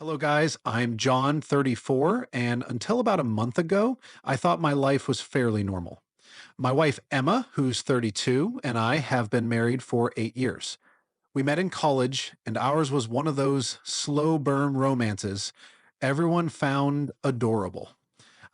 Hello, guys. I'm John, 34, and until about a month ago, I thought my life was fairly normal. My wife, Emma, who's 32, and I have been married for 8 years. We met in college, and ours was one of those slow burn romances everyone found adorable.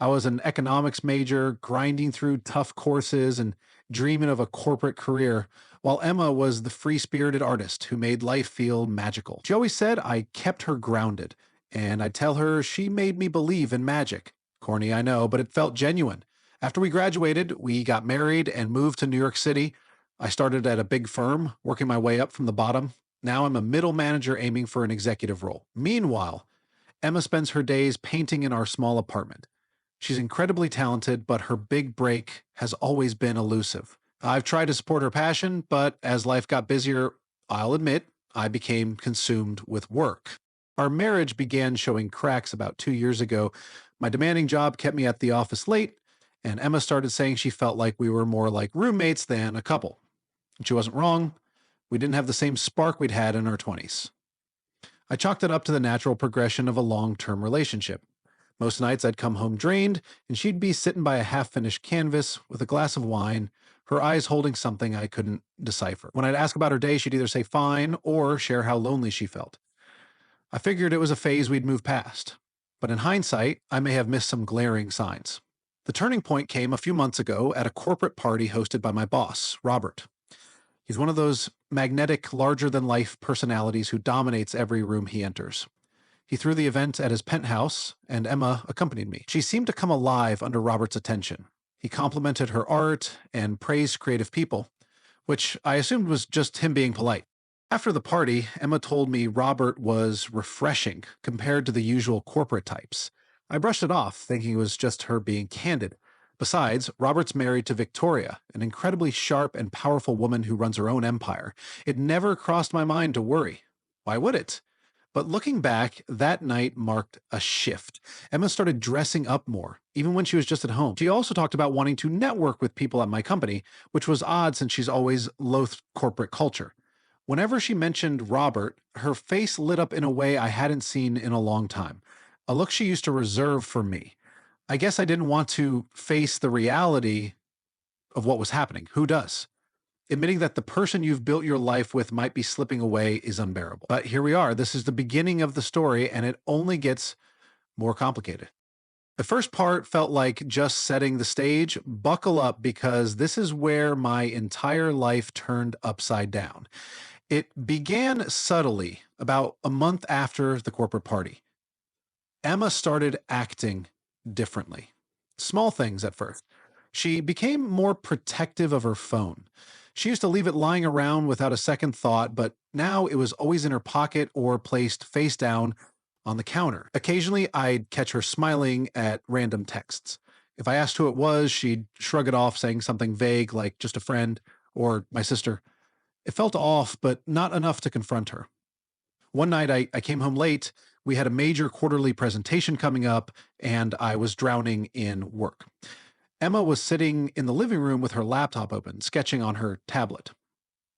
I was an economics major, grinding through tough courses and dreaming of a corporate career, while Emma was the free spirited artist who made life feel magical. She always said I kept her grounded, and I'd tell her she made me believe in magic. Corny, I know, but it felt genuine. After we graduated, we got married and moved to New York City. I started at a big firm, working my way up from the bottom. Now I'm a middle manager aiming for an executive role. Meanwhile, Emma spends her days painting in our small apartment. She's incredibly talented, but her big break has always been elusive. I've tried to support her passion, but as life got busier, I'll admit, I became consumed with work. Our marriage began showing cracks about 2 years ago. My demanding job kept me at the office late, and Emma started saying she felt like we were more like roommates than a couple. She wasn't wrong. We didn't have the same spark we'd had in our 20s. I chalked it up to the natural progression of a long term relationship. Most nights I'd come home drained, and she'd be sitting by a half finished canvas with a glass of wine, her eyes holding something I couldn't decipher. When I'd ask about her day, she'd either say fine or share how lonely she felt. I figured it was a phase we'd move past. But in hindsight, I may have missed some glaring signs. The turning point came a few months ago at a corporate party hosted by my boss, Robert. He's one of those magnetic, larger than life personalities who dominates every room he enters. He threw the event at his penthouse, and Emma accompanied me. She seemed to come alive under Robert's attention. He complimented her art and praised creative people, which I assumed was just him being polite. After the party, Emma told me Robert was refreshing compared to the usual corporate types. I brushed it off, thinking it was just her being candid. Besides, Robert's married to Victoria, an incredibly sharp and powerful woman who runs her own empire. It never crossed my mind to worry. Why would it? But looking back, that night marked a shift. Emma started dressing up more, even when she was just at home. She also talked about wanting to network with people at my company, which was odd since she's always loathed corporate culture. Whenever she mentioned Robert, her face lit up in a way I hadn't seen in a long time, a look she used to reserve for me. I guess I didn't want to face the reality of what was happening. Who does? Admitting that the person you've built your life with might be slipping away is unbearable. But here we are. This is the beginning of the story, and it only gets more complicated. The first part felt like just setting the stage. Buckle up because this is where my entire life turned upside down. It began subtly about a month after the corporate party. Emma started acting differently. Small things at first. She became more protective of her phone. She used to leave it lying around without a second thought, but now it was always in her pocket or placed face down on the counter. Occasionally, I'd catch her smiling at random texts. If I asked who it was, she'd shrug it off, saying something vague like just a friend or my sister. It felt off, but not enough to confront her. One night I came home late. We had a major quarterly presentation coming up, and I was drowning in work. Emma was sitting in the living room with her laptop open, sketching on her tablet.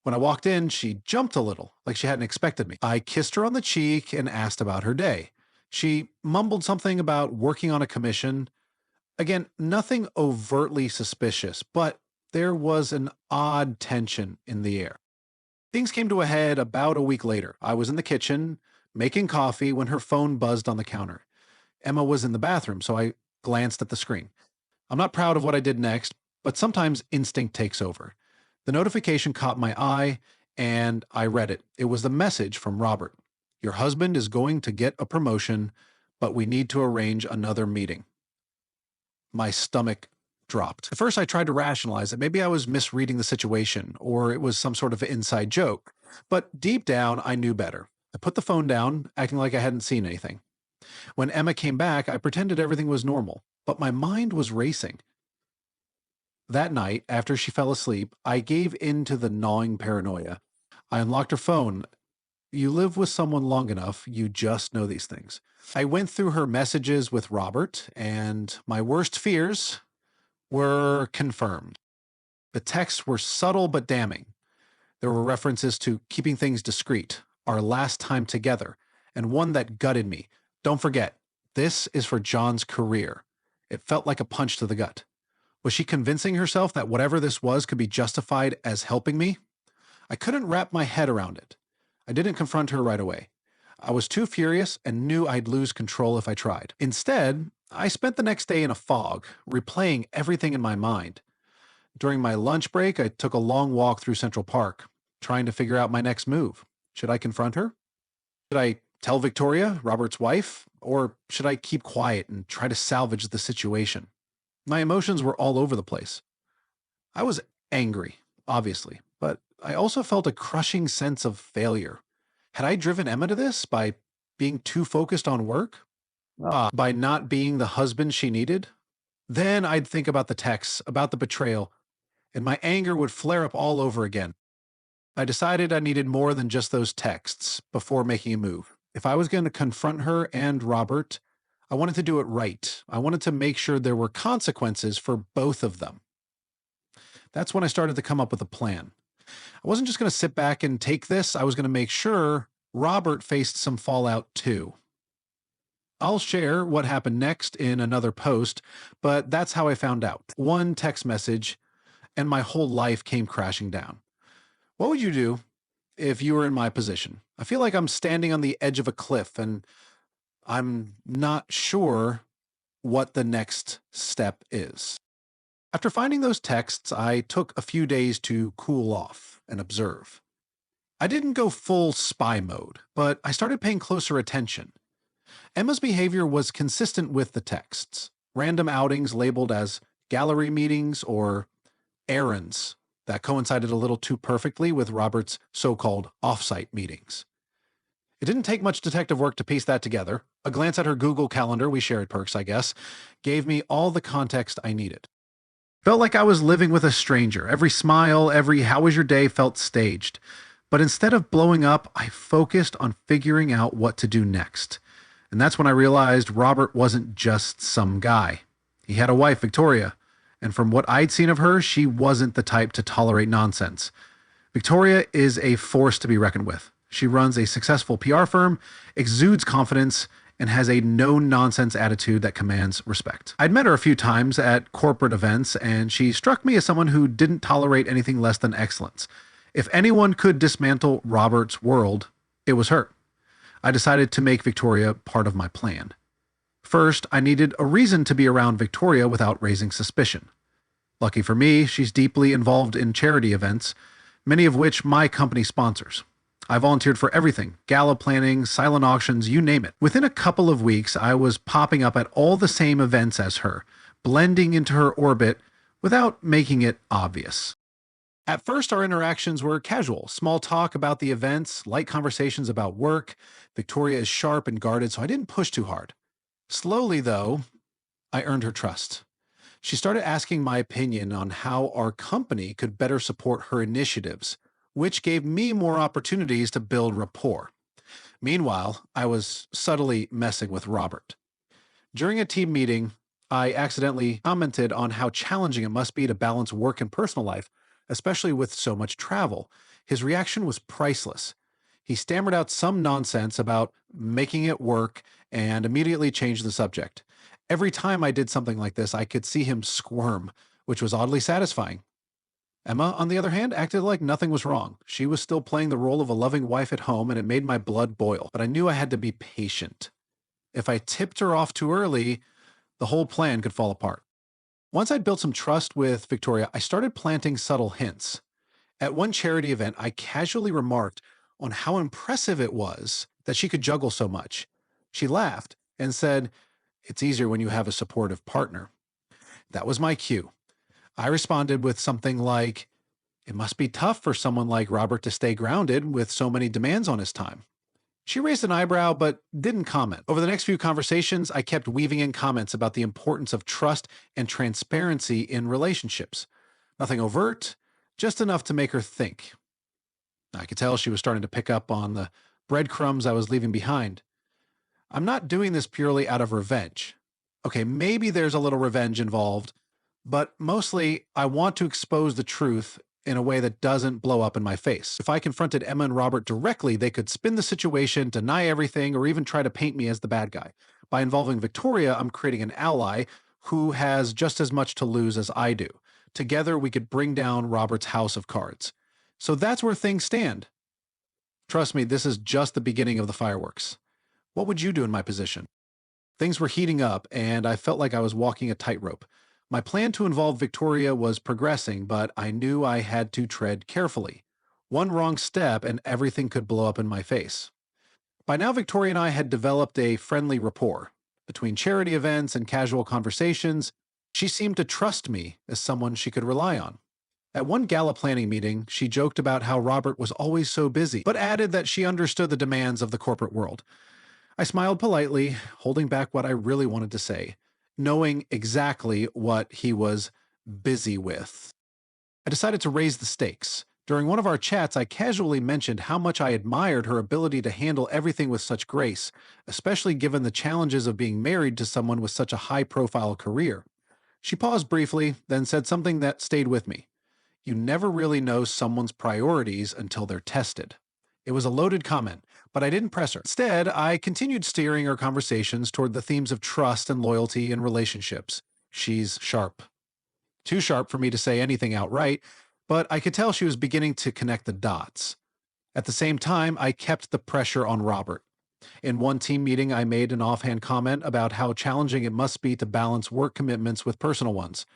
When I walked in, she jumped a little, like she hadn't expected me. I kissed her on the cheek and asked about her day. She mumbled something about working on a commission. Again, nothing overtly suspicious, but there was an odd tension in the air. Things came to a head about a week later. I was in the kitchen making coffee when her phone buzzed on the counter. Emma was in the bathroom, so I glanced at the screen. I'm not proud of what I did next, but sometimes instinct takes over. The notification caught my eye, and I read it. It was the message from Robert. Your husband is going to get a promotion, but we need to arrange another meeting. My stomach dropped. At first, I tried to rationalize it. Maybe I was misreading the situation, or it was some sort of inside joke. But deep down, I knew better. I put the phone down, acting like I hadn't seen anything. When Emma came back, I pretended everything was normal, but my mind was racing. That night, after she fell asleep, I gave in to the gnawing paranoia. I unlocked her phone. You live with someone long enough, you just know these things. I went through her messages with Robert, and my worst fears were confirmed. The texts were subtle but damning. There were references to keeping things discreet, our last time together, and one that gutted me. Don't forget, this is for John's career. It felt like a punch to the gut. Was she convincing herself that whatever this was could be justified as helping me? I couldn't wrap my head around it. I didn't confront her right away. I was too furious and knew I'd lose control if I tried. Instead, I spent the next day in a fog, replaying everything in my mind. During my lunch break, I took a long walk through Central Park, trying to figure out my next move. Should I confront her? Should I tell Victoria, Robert's wife? Or should I keep quiet and try to salvage the situation? My emotions were all over the place. I was angry, obviously, but I also felt a crushing sense of failure. Had I driven Emma to this by being too focused on work? By not being the husband she needed? Then I'd think about the texts, about the betrayal, and my anger would flare up all over again. I decided I needed more than just those texts before making a move. If I was going to confront her and Robert, I wanted to do it right. I wanted to make sure there were consequences for both of them. That's when I started to come up with a plan. I wasn't just going to sit back and take this, I was going to make sure Robert faced some fallout too. I'll share what happened next in another post, but that's how I found out. One text message, and my whole life came crashing down. What would you do if you were in my position? I feel like I'm standing on the edge of a cliff, and I'm not sure what the next step is. After finding those texts, I took a few days to cool off and observe. I didn't go full spy mode, but I started paying closer attention. Emma's behavior was consistent with the texts. Random outings labeled as gallery meetings or errands that coincided a little too perfectly with Robert's so-called off-site meetings. It didn't take much detective work to piece that together. A glance at her Google Calendar, we shared perks, I guess, gave me all the context I needed. Felt like I was living with a stranger. Every smile, every "how was your day" felt staged. But instead of blowing up, I focused on figuring out what to do next. And that's when I realized Robert wasn't just some guy. He had a wife, Victoria, and from what I'd seen of her, she wasn't the type to tolerate nonsense. Victoria is a force to be reckoned with. She runs a successful PR firm, exudes confidence, and has a no-nonsense attitude that commands respect. I'd met her a few times at corporate events, and she struck me as someone who didn't tolerate anything less than excellence. If anyone could dismantle Robert's world, it was her. I decided to make Victoria part of my plan. First, I needed a reason to be around Victoria without raising suspicion. Lucky for me, she's deeply involved in charity events, many of which my company sponsors. I volunteered for everything, gala planning, silent auctions, you name it. Within a couple of weeks, I was popping up at all the same events as her, blending into her orbit without making it obvious. At first, our interactions were casual, small talk about the events, light conversations about work. Victoria is sharp and guarded, so I didn't push too hard. Slowly, though, I earned her trust. She started asking my opinion on how our company could better support her initiatives, which gave me more opportunities to build rapport. Meanwhile, I was subtly messing with Robert. During a team meeting, I accidentally commented on how challenging it must be to balance work and personal life, especially with so much travel. His reaction was priceless. He stammered out some nonsense about making it work and immediately changed the subject. Every time I did something like this, I could see him squirm, which was oddly satisfying. Emma, on the other hand, acted like nothing was wrong. She was still playing the role of a loving wife at home, and it made my blood boil. But I knew I had to be patient. If I tipped her off too early, the whole plan could fall apart. Once I'd built some trust with Victoria, I started planting subtle hints. At one charity event, I casually remarked on how impressive it was that she could juggle so much. She laughed and said, "It's easier when you have a supportive partner." That was my cue. I responded with something like, "It must be tough for someone like Robert to stay grounded with so many demands on his time." She raised an eyebrow but didn't comment. Over the next few conversations, I kept weaving in comments about the importance of trust and transparency in relationships. Nothing overt, just enough to make her think. I could tell she was starting to pick up on the breadcrumbs I was leaving behind. I'm not doing this purely out of revenge. Okay, maybe there's a little revenge involved, but mostly I want to expose the truth in a way that doesn't blow up in my face. If I confronted Emma and Robert directly, they could spin the situation, deny everything, or even try to paint me as the bad guy. By involving Victoria, I'm creating an ally who has just as much to lose as I do. Together, we could bring down Robert's house of cards. So that's where things stand. Trust me, this is just the beginning of the fireworks. What would you do in my position? Things were heating up, and I felt like I was walking a tightrope. My plan to involve Victoria was progressing, but I knew I had to tread carefully. One wrong step, and everything could blow up in my face. By now, Victoria and I had developed a friendly rapport. Between charity events and casual conversations, she seemed to trust me as someone she could rely on. At one gala planning meeting, she joked about how Robert was always so busy, but added that she understood the demands of the corporate world. I smiled politely, holding back what I really wanted to say, knowing exactly what he was busy with. I decided to raise the stakes. During one of our chats, I casually mentioned how much I admired her ability to handle everything with such grace, especially given the challenges of being married to someone with such a high-profile career. She paused briefly, then said something that stayed with me. You never really know someone's priorities until they're tested. It was a loaded comment, but I didn't press her. Instead, I continued steering our conversations toward the themes of trust and loyalty in relationships. She's sharp. Too sharp for me to say anything outright, but I could tell she was beginning to connect the dots. At the same time, I kept the pressure on Robert. In one team meeting, I made an offhand comment about how challenging it must be to balance work commitments with personal ones.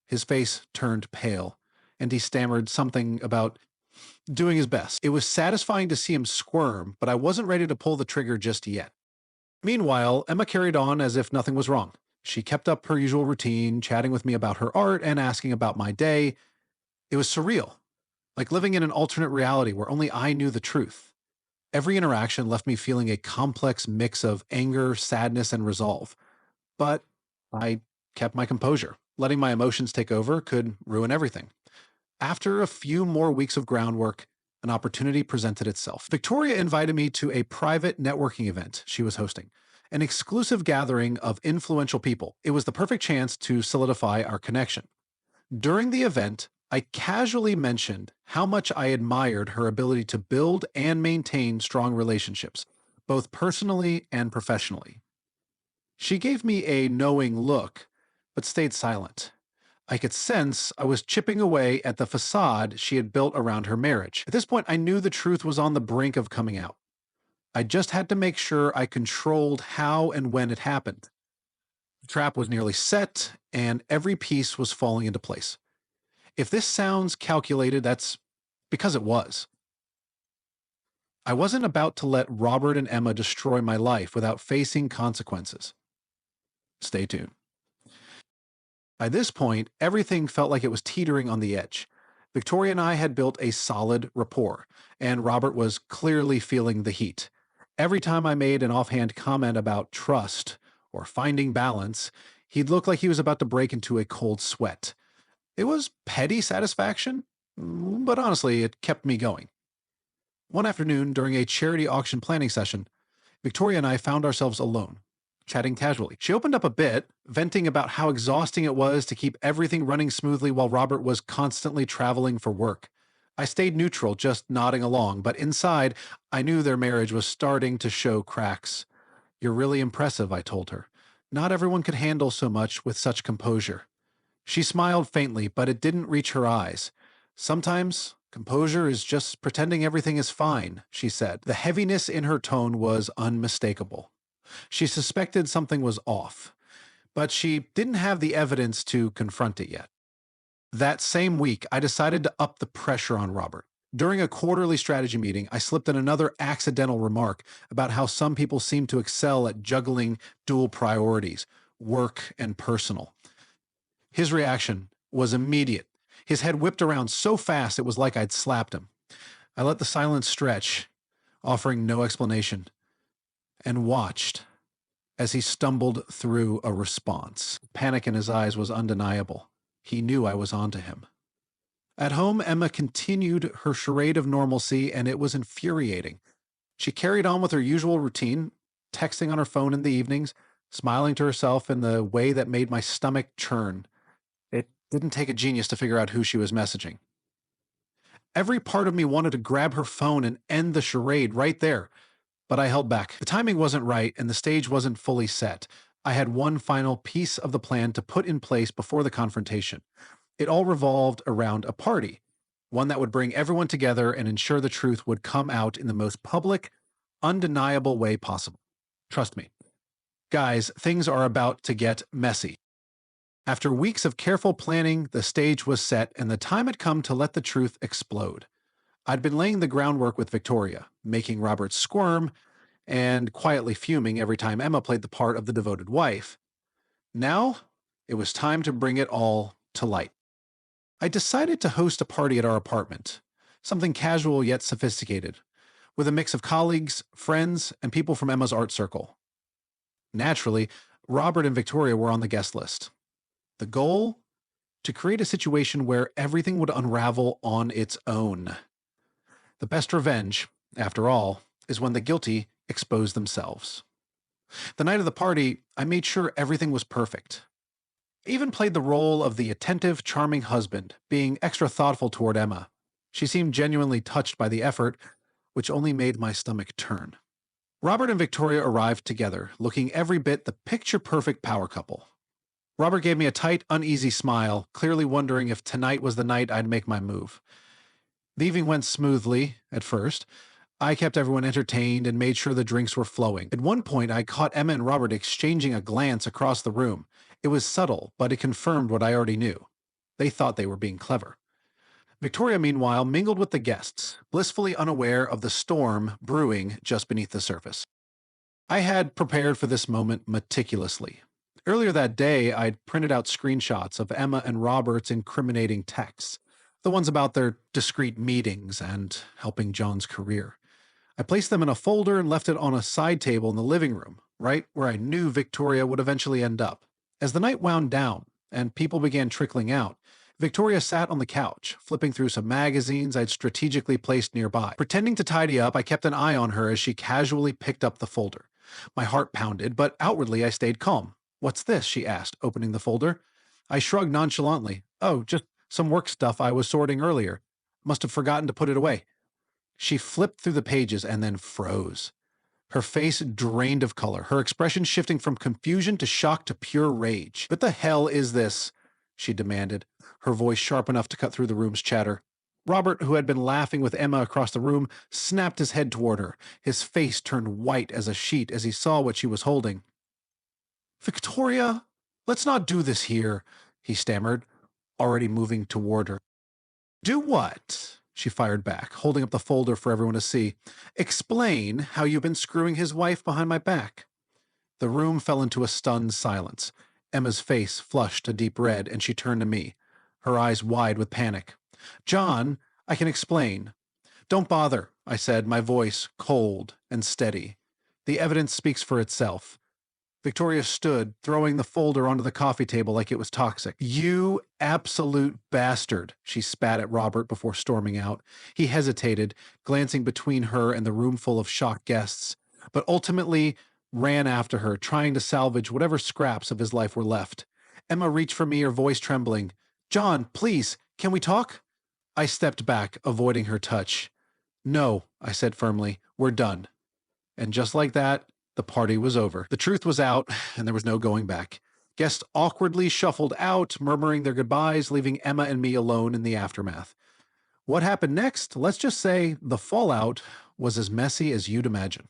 His face turned pale, and he stammered something about doing his best. It was satisfying to see him squirm, but I wasn't ready to pull the trigger just yet. Meanwhile, Emma carried on as if nothing was wrong. She kept up her usual routine, chatting with me about her art and asking about my day. It was surreal, like living in an alternate reality where only I knew the truth. Every interaction left me feeling a complex mix of anger, sadness, and resolve. But I kept my composure. Letting my emotions take over could ruin everything. After a few more weeks of groundwork, an opportunity presented itself. Victoria invited me to a private networking event she was hosting, an exclusive gathering of influential people. It was the perfect chance to solidify our connection. During the event, I casually mentioned how much I admired her ability to build and maintain strong relationships, both personally and professionally. She gave me a knowing look, but stayed silent. I could sense I was chipping away at the facade she had built around her marriage. At this point, I knew the truth was on the brink of coming out. I just had to make sure I controlled how and when it happened. The trap was nearly set, and every piece was falling into place. If this sounds calculated, that's because it was. I wasn't about to let Robert and Emma destroy my life without facing consequences. Stay tuned. By this point, everything felt like it was teetering on the edge. Victoria and I had built a solid rapport, and Robert was clearly feeling the heat. Every time I made an offhand comment about trust or finding balance, he'd look like he was about to break into a cold sweat. It was petty satisfaction, but honestly, it kept me going. One afternoon, during a charity auction planning session, Victoria and I found ourselves alone, chatting casually. She opened up a bit, venting about how exhausting it was to keep everything running smoothly while Robert was constantly traveling for work. I stayed neutral, just nodding along, but inside, I knew their marriage was starting to show cracks. You're really impressive, I told her. Not everyone could handle so much with such composure. She smiled faintly, but it didn't reach her eyes. Sometimes, composure is just pretending everything is fine, she said. The heaviness in her tone was unmistakable. She suspected something was off, but she didn't have the evidence to confront it yet. That same week, I decided to up the pressure on Robert. During a quarterly strategy meeting, I slipped in another accidental remark about how some people seem to excel at juggling dual priorities, work and personal. His reaction was immediate. His head whipped around so fast it was like I'd slapped him. I let the silence stretch, offering no explanation, and watched as he stumbled through a response. Panic in his eyes was undeniable. He knew I was onto him. At home, Emma continued her charade of normalcy, and it was infuriating. She carried on with her usual routine, texting on her phone in the evenings, smiling to herself in the way that made my stomach churn. It didn't take a genius to figure out who she was messaging. Every part of me wanted to grab her phone and end the charade right there, but I held back. The timing wasn't right and the stage wasn't fully set. I had one final piece of the plan to put in place before the confrontation. It all revolved around a party, one that would bring everyone together and ensure the truth would come out in the most public, undeniable way possible. Trust me. Guys, things are about to get messy. After weeks of careful planning, the stage was set and the time had come to let the truth explode. I'd been laying the groundwork with Victoria, making Robert squirm and quietly fuming every time Emma played the part of the devoted wife. Now, it was time to bring it all to light. I decided to host a party at our apartment, something casual yet sophisticated, with a mix of colleagues, friends, and people from Emma's art circle. Naturally, Robert and Victoria were on the guest list. The goal? To create a situation where everything would unravel on its own. The best revenge, after all, is when the guilty expose themselves. The night of the party, I made sure everything was perfect. I even played the role of the attentive, charming husband, being extra thoughtful toward Emma. She seemed genuinely touched by the effort, which only made my stomach turn. Robert and Victoria arrived together, looking every bit the picture-perfect power couple. Robert gave me a tight, uneasy smile, clearly wondering if tonight was the night I'd make my move. The evening went smoothly, at first. I kept everyone entertained and made sure the drinks were flowing. At one point, I caught Emma and Robert exchanging a glance across the room. It was subtle, but it confirmed what I already knew. They thought they were being clever. Victoria, meanwhile, mingled with the guests, blissfully unaware of the storm brewing just beneath the surface. I had prepared for this moment meticulously. Earlier that day, I'd printed out screenshots of Emma and Robert's incriminating texts, the ones about their discreet meetings and helping John's career. I placed them in a folder and left it on a side table in the living room, right where I knew Victoria would eventually end up. As the night wound down and people began trickling out, Victoria sat on the couch, flipping through some magazines I'd strategically placed nearby. Pretending to tidy up, I kept an eye on her as she casually picked up the folder. My heart pounded, but outwardly I stayed calm. "What's this?" she asked, opening the folder. I shrugged nonchalantly. "Oh, just some work stuff I was sorting earlier. Must have forgotten to put it away." She flipped through the pages and then froze. Her face drained of color, her expression shifting from confusion to shock to pure rage. "What the hell is this?" she demanded, her voice sharp enough to cut through the room's chatter. Robert, who had been laughing with Emma across the room, snapped his head toward her. His face turned white as a sheet as he saw what she was holding. "Victoria, let's not do this here," he stammered, already moving toward her. "Do what?" she fired back, holding up the folder for everyone to see. "Explain how you've been screwing his wife behind my back." The room fell into a stunned silence. Emma's face flushed a deep red, and she turned to me, her eyes wide with panic. "John, I can explain." "Don't bother," I said, my voice cold and steady. "The evidence speaks for itself." Victoria stood, throwing the folder onto the coffee table like it was toxic. "You absolute bastard," she spat at Robert before storming out. He hesitated, glancing between her and the room full of shocked guests, but ultimately ran after her, trying to salvage whatever scraps of his life were left. Emma reached for me, her voice trembling. "John, please, can we talk?" I stepped back, avoiding her touch. "No," I said firmly, "we're done." And just like that, the party was over. The truth was out, and there was no going back. Guests awkwardly shuffled out, murmuring their goodbyes, leaving Emma and me alone in the aftermath. What happened next? Let's just say the fallout was as messy as you'd imagine.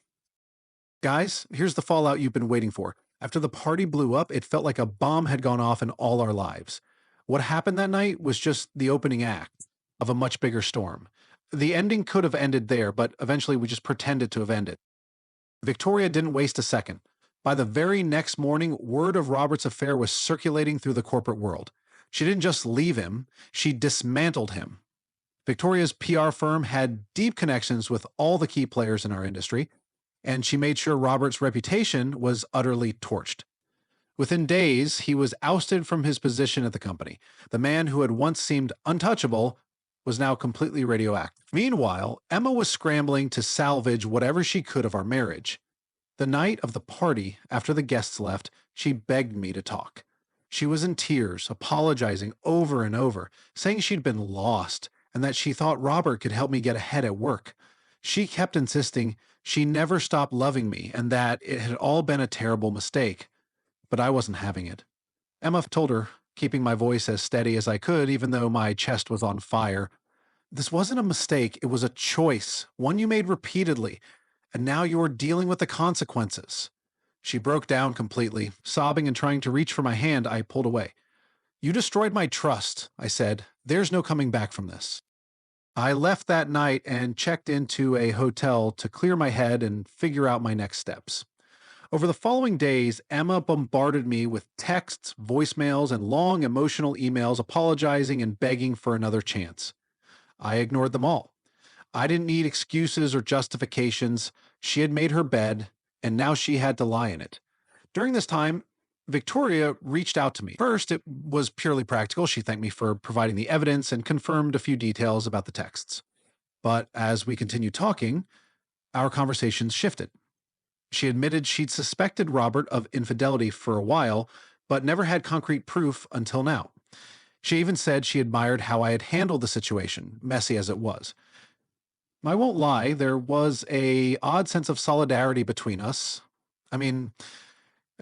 Guys, here's the fallout you've been waiting for. After the party blew up, it felt like a bomb had gone off in all our lives. What happened that night was just the opening act of a much bigger storm. The ending could have ended there, but eventually we just pretended to have ended. Victoria didn't waste a second. By the very next morning, word of Robert's affair was circulating through the corporate world. She didn't just leave him, she dismantled him. Victoria's PR firm had deep connections with all the key players in our industry, and she made sure Robert's reputation was utterly torched. Within days, he was ousted from his position at the company. The man who had once seemed untouchable was now completely radioactive. Meanwhile, Emma was scrambling to salvage whatever she could of our marriage. The night of the party, after the guests left, she begged me to talk. She was in tears, apologizing over and over, saying she'd been lost, and that she thought Robert could help me get ahead at work. She kept insisting she never stopped loving me and that it had all been a terrible mistake, but I wasn't having it. Emma told her, keeping my voice as steady as I could, even though my chest was on fire. This wasn't a mistake, it was a choice, one you made repeatedly, and now you're dealing with the consequences. She broke down completely. Sobbing and trying to reach for my hand, I pulled away. You destroyed my trust, I said. There's no coming back from this. I left that night and checked into a hotel to clear my head and figure out my next steps. Over the following days, Emma bombarded me with texts, voicemails, and long emotional emails apologizing and begging for another chance. I ignored them all. I didn't need excuses or justifications. She had made her bed, and now she had to lie in it. During this time, Victoria reached out to me. First, it was purely practical. She thanked me for providing the evidence and confirmed a few details about the texts. But as we continued talking, our conversations shifted. She admitted she'd suspected Robert of infidelity for a while, but never had concrete proof until now. She even said she admired how I had handled the situation, messy as it was. I won't lie, there was an odd sense of solidarity between us. I mean,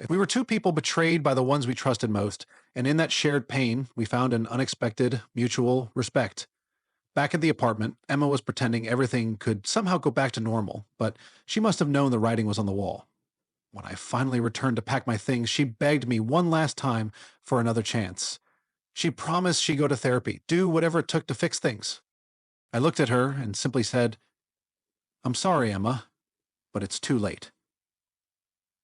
we were two people betrayed by the ones we trusted most, and in that shared pain, we found an unexpected mutual respect. Back at the apartment, Emma was pretending everything could somehow go back to normal, but she must have known the writing was on the wall. When I finally returned to pack my things, she begged me one last time for another chance. She promised she'd go to therapy, do whatever it took to fix things. I looked at her and simply said, I'm sorry, Emma, but it's too late.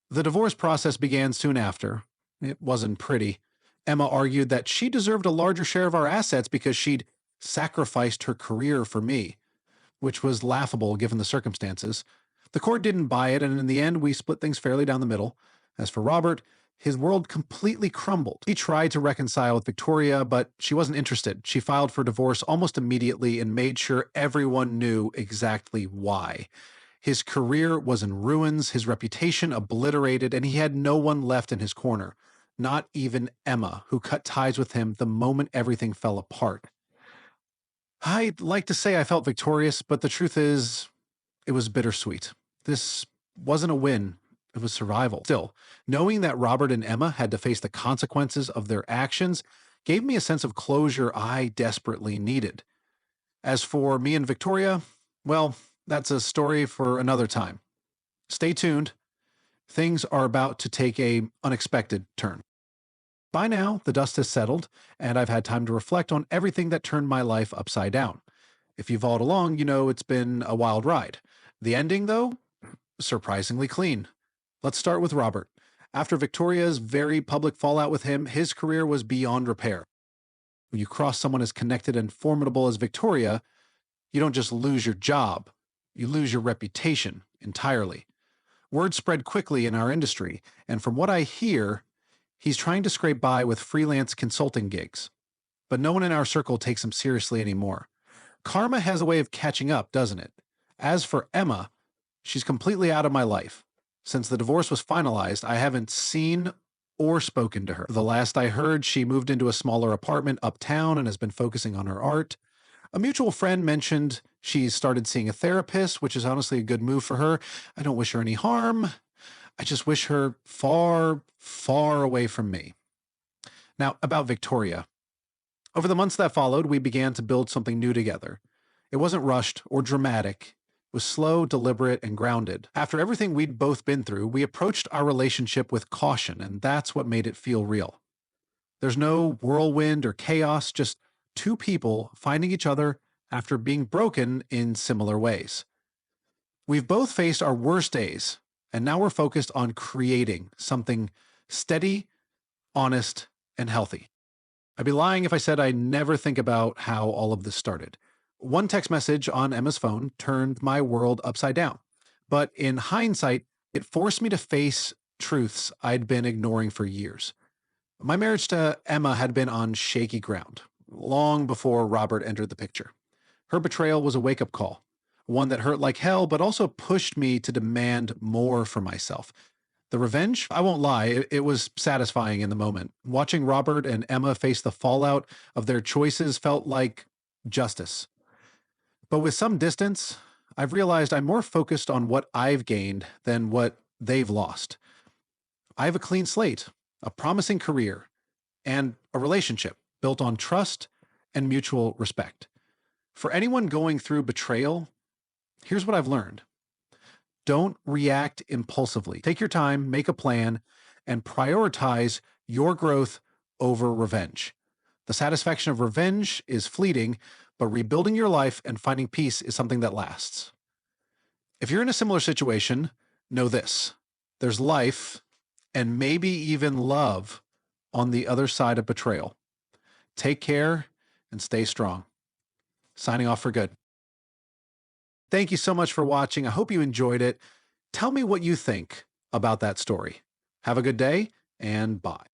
The divorce process began soon after. It wasn't pretty. Emma argued that she deserved a larger share of our assets because she'd sacrificed her career for me, which was laughable given the circumstances. The court didn't buy it, and in the end, we split things fairly down the middle. As for Robert, his world completely crumbled. He tried to reconcile with Victoria, but she wasn't interested. She filed for divorce almost immediately and made sure everyone knew exactly why. His career was in ruins, his reputation obliterated, and he had no one left in his corner. Not even Emma, who cut ties with him the moment everything fell apart. I'd like to say I felt victorious, but the truth is, it was bittersweet. This wasn't a win, it was survival. Still, knowing that Robert and Emma had to face the consequences of their actions gave me a sense of closure I desperately needed. As for me and Victoria, well, that's a story for another time. Stay tuned. Things are about to take an unexpected turn. By now, the dust has settled, and I've had time to reflect on everything that turned my life upside down. If you've followed along, you know it's been a wild ride. The ending, though, surprisingly clean. Let's start with Robert. After Victoria's very public fallout with him, his career was beyond repair. When you cross someone as connected and formidable as Victoria, you don't just lose your job, you lose your reputation entirely. Word spread quickly in our industry, and from what I hear, he's trying to scrape by with freelance consulting gigs. But no one in our circle takes him seriously anymore. Karma has a way of catching up, doesn't it? As for Emma, she's completely out of my life. Since the divorce was finalized, I haven't seen or spoken to her. The last I heard, she moved into a smaller apartment uptown and has been focusing on her art. A mutual friend mentioned she's started seeing a therapist, which is honestly a good move for her. I don't wish her any harm. I just wish her far, far away from me. Now, about Victoria. Over the months that followed, we began to build something new together. It wasn't rushed or dramatic. It was slow, deliberate, and grounded. After everything we'd both been through, we approached our relationship with caution, and that's what made it feel real. There's no whirlwind or chaos, just two people finding each other after being broken in similar ways. We've both faced our worst days, and now we're focused on creating something steady, honest, and healthy. I'd be lying if I said I never think about how all of this started. One text message on Emma's phone turned my world upside down. But in hindsight, it forced me to face truths I'd been ignoring for years. My marriage to Emma had been on shaky ground, long before Robert entered the picture. Her betrayal was a wake-up call, one that hurt like hell, but also pushed me to demand more for myself. The revenge? I won't lie, it was satisfying in the moment. Watching Robert and Emma face the fallout of their choices felt like justice. But with some distance, I've realized I'm more focused on what I've gained than what they've lost. I have a clean slate, a promising career, and a relationship built on trust and mutual respect. For anyone going through betrayal, here's what I've learned: don't react impulsively. Take your time, make a plan, and prioritize your growth over revenge. The satisfaction of revenge is fleeting, but rebuilding your life and finding peace is something that lasts. If you're in a similar situation, know this: there's life and maybe even love on the other side of betrayal. Take care and stay strong. Signing off for good. Thank you so much for watching. I hope you enjoyed it. Tell me what you think about that story. Have a good day, and bye.